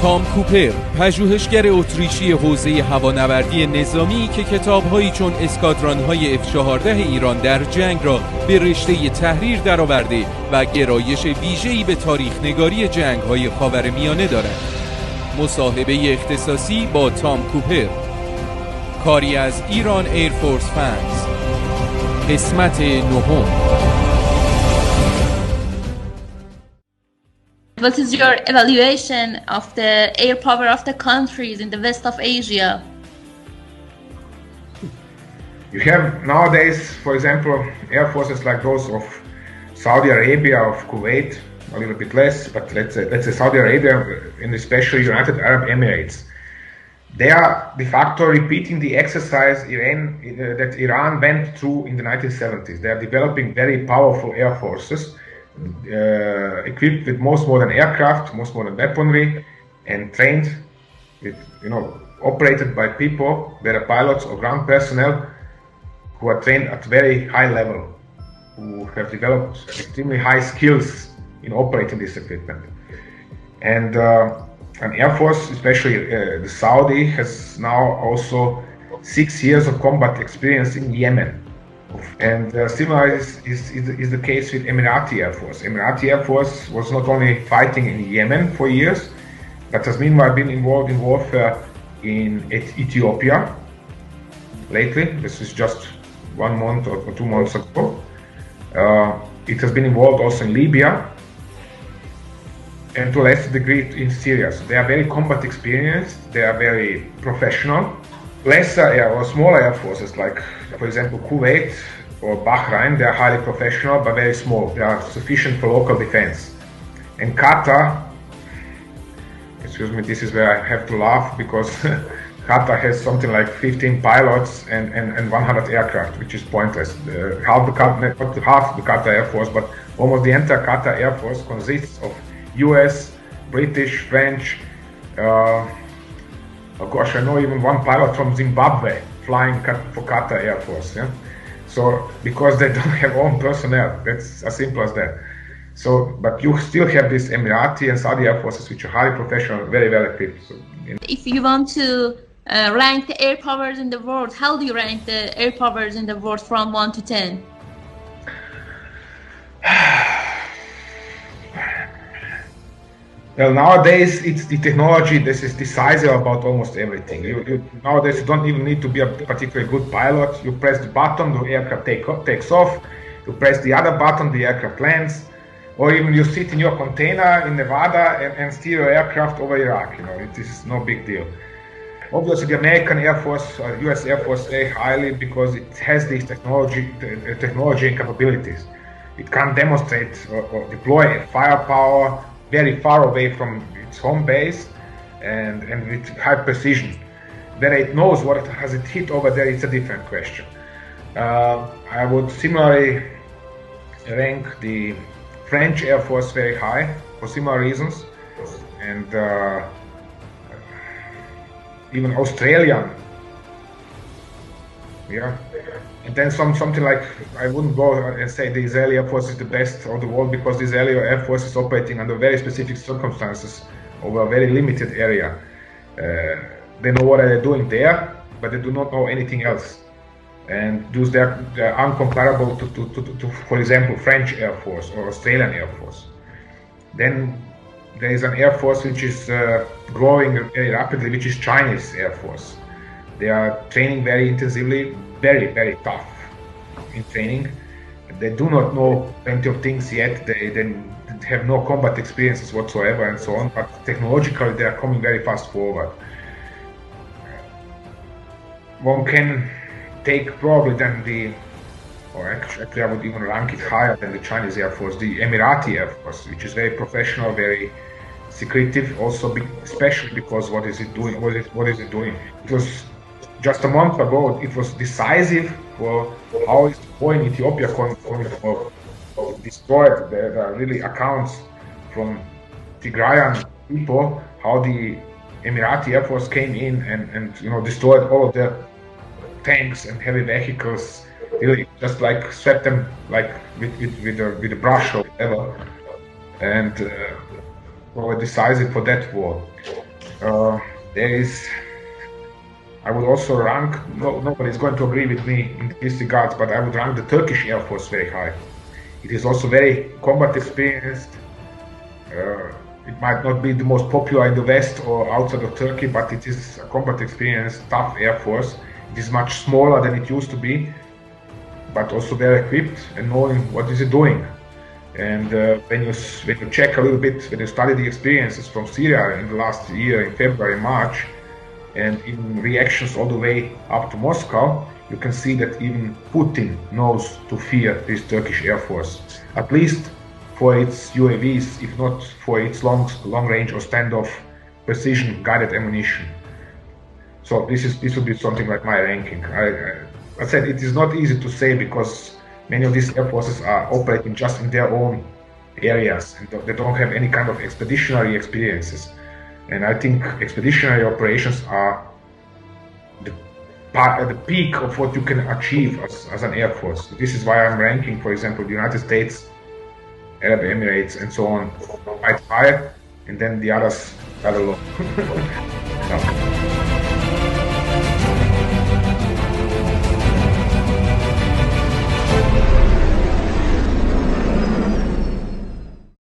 تام کوپر، پژوهشگر اتریشی حوزه هوانوردی نظامی که کتاب‌هایی چون اسکادران‌های F-14 ایران در جنگ را به رشته تحریر درآورده و گرایش ویژه‌ای به تاریخ نگاری جنگ‌های خاورمیانه دارد. مصاحبه اختصاصی با تام کوپر، کاری از ایران ایرفورس فنز، قسمت 9. What is your evaluation of the air power of the countries in the west of Asia? You have nowadays, for example, air forces like those of Saudi Arabia, of Kuwait, a little bit less, but let's say Saudi Arabia, and especially United Arab Emirates. They are de facto repeating the exercise that Iran went through in the 1970s. They are developing very powerful air forces, equipped with most modern aircraft, most modern weaponry, and trained with, operated by people, whether pilots or ground personnel, who are trained at very high level, who have developed extremely high skills in operating this equipment. And an air force, especially the Saudi, has now also 6 years of combat experience in Yemen. And similar is the case with Emirati Air Force. Emirati Air Force was not only fighting in Yemen for years, but has meanwhile been involved in warfare in Ethiopia lately. This is just 1 month or 2 months ago. It has been involved also in Libya, and to a lesser degree in Syria. So they are very combat experienced, they are very professional. Lesser air or smaller air forces like, for example, Kuwait or Bahrain, they are highly professional but very small. They are sufficient for local defense. And Qatar, excuse me, this is where I have to laugh because Qatar has something like 15 pilots and 100 aircraft, which is pointless. Not half the Qatar Air Force, but almost the entire Qatar Air Force consists of US, British, French, I know even one pilot from Zimbabwe flying for Qatar Air Force. Yeah? So, because they don't have own personnel, that's as simple as that. So, but you still have this Emirati and Saudi Air Forces, which are highly professional, very well equipped. So, If you want to rank the air powers in the world, how do you rank the air powers in the world from 1 to 10? Well, nowadays it's the technology that is decisive about almost everything. Nowadays you don't even need to be a particularly good pilot. You press the button, the aircraft takes off. You press the other button, the aircraft lands. Or even you sit in your container in Nevada and steer your aircraft over Iraq. It is no big deal. Obviously, the American Air Force, US Air Force, very highly because it has this technology and capabilities. It can demonstrate or deploy firepower very far away from its home base and with high precision. Whether it knows what has it hit over there, it's a different question. I would similarly rank the French Air Force very high for similar reasons, and even Australian. Yeah. And then something like, I wouldn't go and say the Israeli Air Force is the best of the world because the Israeli Air Force is operating under very specific circumstances over a very limited area. They know what they're doing there, but they do not know anything else. And thus they're uncomparable to, for example, French Air Force or Australian Air Force. Then there is an Air Force which is growing very rapidly, which is Chinese Air Force. They are training very intensively, very, very tough in training. They do not know plenty of things yet. They have no combat experiences whatsoever and so on, but technologically they are coming very fast forward. One can take probably then actually I would even rank it higher than the Chinese Air Force, the Emirati Air Force, which is very professional, very secretive, also especially because what is it doing? It was just a month ago, it was decisive for how is the war in Ethiopia going to destroyed. There are really accounts from Tigrayan people how the Emirati Air Force came in and destroyed all of their tanks and heavy vehicles, really just like swept them like with a brush or whatever, and were decisive for that war. There is, I would also rank, nobody's going to agree with me in this regard, but I would rank the Turkish Air Force very high. It is also very combat experienced. It might not be the most popular in the West or outside of Turkey, but it is a combat experienced, tough Air Force. It is much smaller than it used to be, but also well equipped and knowing what is it doing. And when you check a little bit, when you study the experiences from Syria in the last year, in February, March, and in reactions all the way up to Moscow, you can see that even Putin knows to fear this Turkish Air Force, at least for its UAVs, if not for its long range or standoff precision guided ammunition. So this would be something like my ranking. I said it is not easy to say because many of these air forces are operating just in their own areas and they don't have any kind of expeditionary experiences. And I think expeditionary operations are the peak of what you can achieve as an air force. This is why I'm ranking, for example, the United States, Arab Emirates, and so on quite high, and then the others rather low.